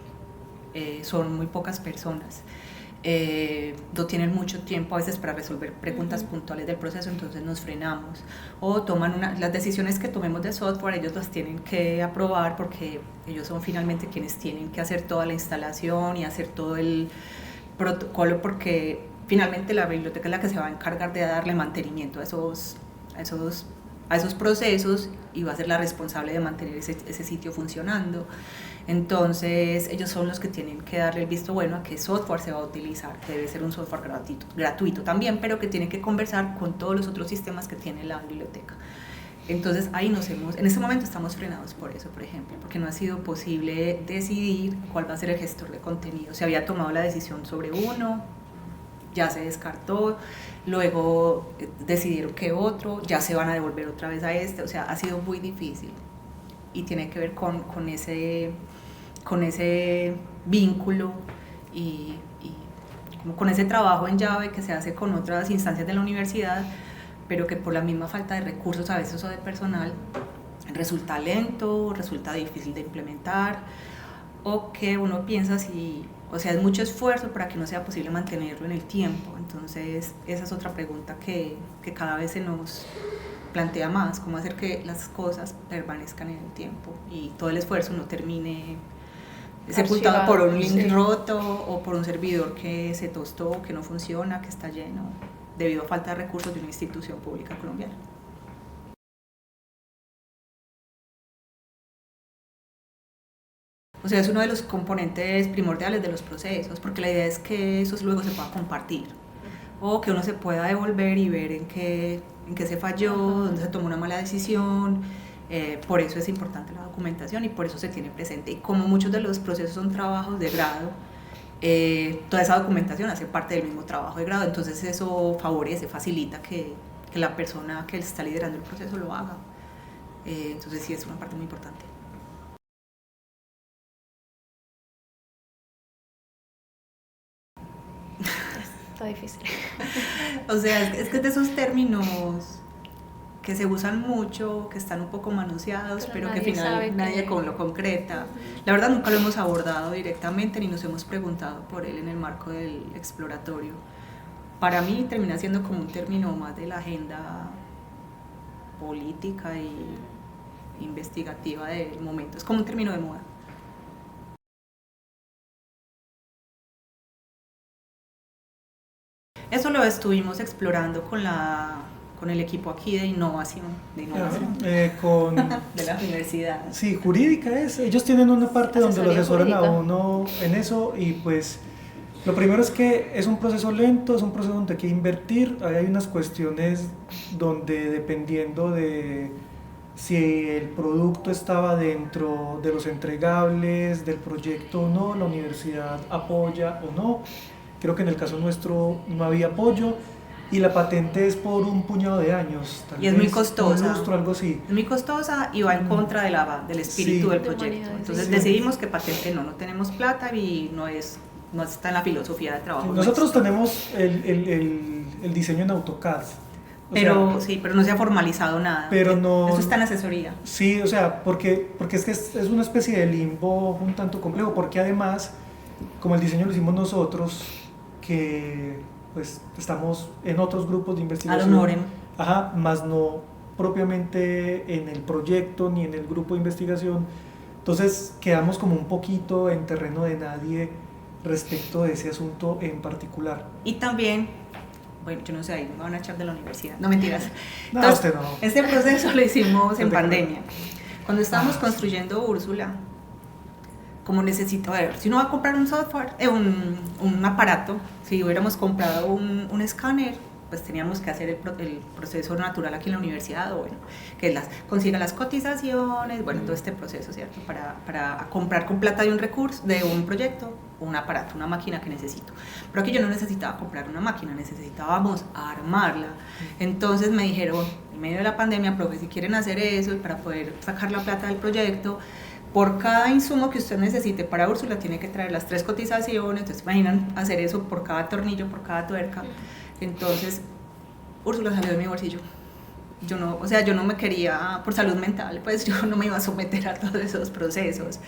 son muy pocas personas, no tienen mucho tiempo a veces para resolver preguntas puntuales del proceso, entonces nos frenamos, o las decisiones que tomemos de software ellos las tienen que aprobar porque ellos son finalmente quienes tienen que hacer toda la instalación y hacer todo el protocolo, porque finalmente la biblioteca es la que se va a encargar de darle mantenimiento a esos procesos y va a ser la responsable de mantener ese sitio funcionando. Entonces ellos son los que tienen que darle el visto bueno a qué software se va a utilizar, que debe ser un software gratuito también, pero que tiene que conversar con todos los otros sistemas que tiene la biblioteca. Entonces ahí en este momento estamos frenados por eso, por ejemplo, porque no ha sido posible decidir cuál va a ser el gestor de contenido. Se había tomado la decisión sobre uno, ya se descartó, luego decidieron que otro, ya se van a devolver otra vez a o sea, ha sido muy difícil y tiene que ver con ese vínculo y como con ese trabajo en llave que se hace con otras instancias de la universidad, pero que por la misma falta de recursos a veces o de personal resulta lento, resulta difícil de implementar, o que uno piensa o sea, es mucho esfuerzo para que no sea posible mantenerlo en el tiempo. Entonces esa es otra pregunta que cada vez se nos plantea más, cómo hacer que las cosas permanezcan en el tiempo y todo el esfuerzo no termine sepultado por un link roto o por un servidor que se tostó, que no funciona, que está lleno, debido a falta de recursos de una institución pública colombiana. O sea, es uno de los componentes primordiales de los procesos, porque la idea es que eso luego se pueda compartir, o que uno se pueda devolver y ver en qué se falló, dónde se tomó una mala decisión. Por eso es importante la documentación y por eso se tiene presente. Y como muchos de los procesos son trabajos de grado, toda esa documentación hace parte del mismo trabajo de grado, entonces eso favorece, facilita que la persona que está liderando el proceso lo haga. Entonces sí es una parte muy importante. Está difícil. O sea, es que de esos términos que se usan mucho, que están un poco manoseados, pero que al final nadie lo concreta. La verdad nunca lo hemos abordado directamente ni nos hemos preguntado por él en el marco del exploratorio. Para mí termina siendo como un término más de la agenda política y investigativa del momento. Es como un término de moda. Eso lo estuvimos explorando con el equipo aquí de innovación. De la universidad. Sí, jurídica es. Ellos tienen una parte donde lo asesoran a uno en eso y pues lo primero es que es un proceso lento, es un proceso donde hay que invertir. Ahí hay unas cuestiones donde dependiendo de si el producto estaba dentro de los entregables del proyecto o no, la universidad apoya o no. Creo que en el caso nuestro no había apoyo y la patente es por un puñado de años. Y es muy costosa. Un lustro, algo así. Es muy costosa y va en contra del espíritu del proyecto. Entonces decidimos que patente no tenemos plata y no es no está en la filosofía de trabajo. Nosotros tenemos el diseño en AutoCAD. Pero sí, pero no se ha formalizado nada. Pero no, eso está en asesoría. Sí, o sea, porque es que es una especie de limbo un tanto complejo, porque además, como el diseño lo hicimos nosotros, que pues estamos en otros grupos de investigación. Ad honorem. Ajá, más no propiamente en el proyecto ni en el grupo de investigación. Entonces quedamos como un poquito en terreno de nadie respecto de ese asunto en particular. Y también, bueno, yo no sé, ahí me van a echar de la universidad, no mentiras. No, Entonces, usted no. este proceso lo hicimos en No te pandemia. Cuando estábamos construyendo Úrsula, como necesito, a ver, si uno va a comprar un software, un aparato, si hubiéramos comprado un escáner, pues teníamos que hacer el proceso natural aquí en la universidad, o bueno, que consiga las cotizaciones, bueno, todo este proceso, ¿cierto? Para comprar con plata de un recurso, de un proyecto, un aparato, una máquina que necesito. Pero aquí yo no necesitaba comprar una máquina, necesitábamos armarla. Entonces me dijeron, en medio de la pandemia, profe, si quieren hacer eso y para poder sacar la plata del proyecto, por cada insumo que usted necesite para Úrsula tiene que traer las 3 cotizaciones. Entonces imaginan hacer eso por cada tornillo, por cada tuerca. Entonces Úrsula salió de mi bolsillo. Yo no me quería, por salud mental, pues yo no me iba a someter a todos esos procesos.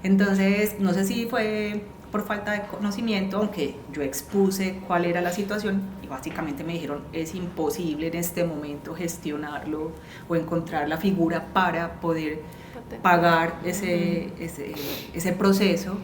Entonces no sé si fue por falta de conocimiento, aunque yo expuse cuál era la situación y básicamente me dijeron es imposible en este momento gestionarlo o encontrar la figura para poder pagar ese proceso,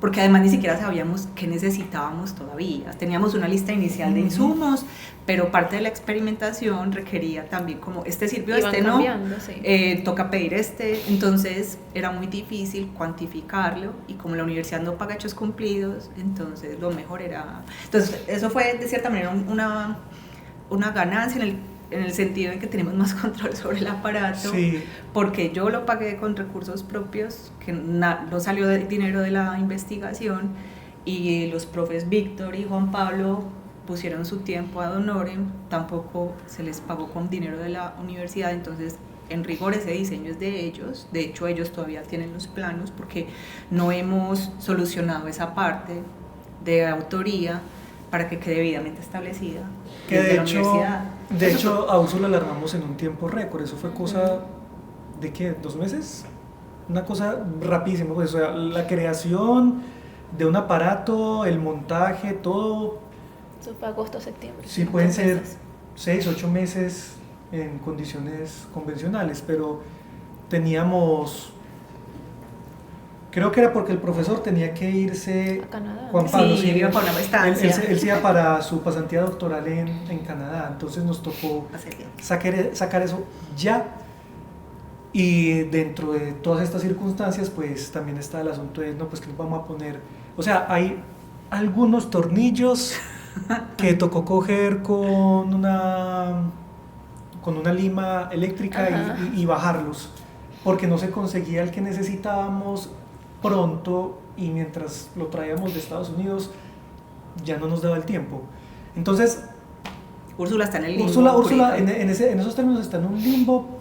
porque además ni siquiera sabíamos qué necesitábamos todavía. Teníamos una lista inicial de insumos, pero parte de la experimentación requería también como este sirvió, este no, sí. Toca pedir este, entonces era muy difícil cuantificarlo y como la universidad no paga hechos cumplidos, entonces lo mejor era... Entonces eso fue de cierta manera una ganancia en el sentido de que tenemos más control sobre el aparato, sí. Porque yo lo pagué con recursos propios, que no salió de dinero de la investigación, y los profes Víctor y Juan Pablo pusieron su tiempo ad honorem, tampoco se les pagó con dinero de la universidad, entonces en rigor ese diseño es de ellos, de hecho ellos todavía tienen los planos porque no hemos solucionado esa parte de autoría para que quede debidamente establecida. Que de hecho a Úrsula la armamos en un tiempo récord, eso fue cosa de ¿qué? 2 meses, una cosa rapidísima, pues, o sea, la creación de un aparato, el montaje, todo. Eso fue agosto, septiembre. Sí, pueden ser 6, 8 meses en condiciones convencionales, pero teníamos... Creo que era porque el profesor tenía que irse a Canadá. Juan Pablo, sí, iba para una estancia. Él se iba para su pasantía doctoral en Canadá, entonces nos tocó sacar eso ya. Y dentro de todas estas circunstancias, pues también está el asunto de, no, pues que nos vamos a poner... O sea, hay algunos tornillos que tocó coger con una lima eléctrica y bajarlos, porque no se conseguía el que necesitábamos pronto y mientras lo traíamos de Estados Unidos ya no nos daba el tiempo. Entonces Úrsula está en el limbo. Úrsula en esos términos está en un limbo.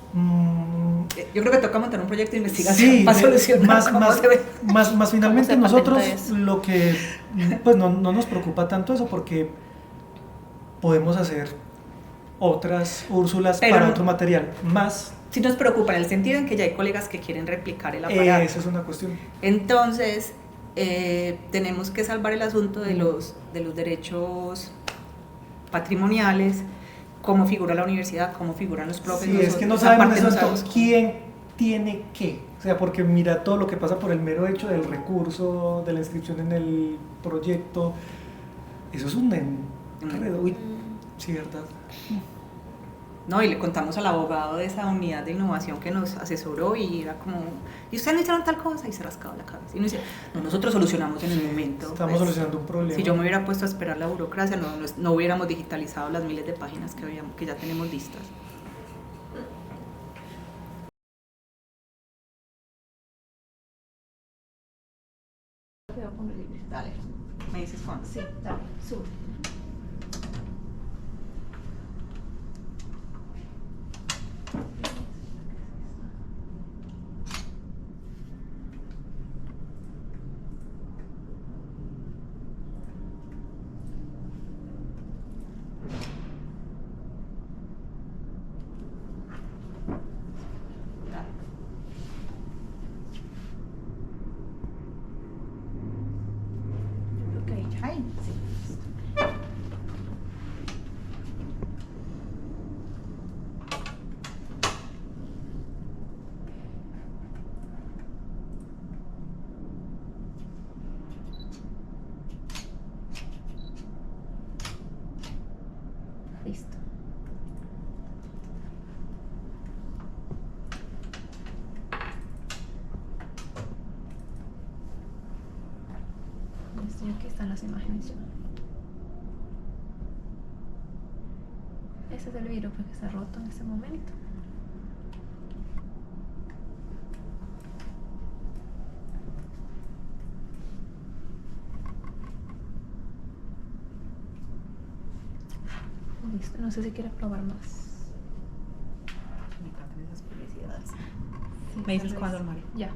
Yo creo que toca montar un proyecto de investigación para solucionar más finalmente nosotros lo que pues no nos preocupa tanto eso, porque podemos hacer otras Úrsulas para otro material más. Sí nos preocupa en el sentido en que ya hay colegas que quieren replicar el aparato. Esa es una cuestión. Entonces tenemos que salvar el asunto de los derechos patrimoniales, cómo figura la universidad, cómo figuran los profes. Sí, es que no sabemos quién tiene qué. O sea, porque mira todo lo que pasa por el mero hecho del recurso, de la inscripción en el proyecto. Eso es un enredo. Uy, sí, verdad. No, y le contamos al abogado de esa unidad de innovación que nos asesoró y era como, ¿y ustedes no hicieron tal cosa? Y se rascaba la cabeza. Y nos decía, no, nosotros solucionamos en el momento. Estamos solucionando un problema. Si yo me hubiera puesto a esperar la burocracia, no hubiéramos digitalizado las miles de páginas que ya tenemos listas. Dale, me dices cuándo. Sí, dale, sube. Listo. Listo, y aquí están las imágenes ya. Ese es el vidrio pues, que está roto en este momento. Listo, no sé si quieres probar más. Me encantan esas publicidades. Sí, ¿Me dices tal vez. cuándo, Mario? Ya.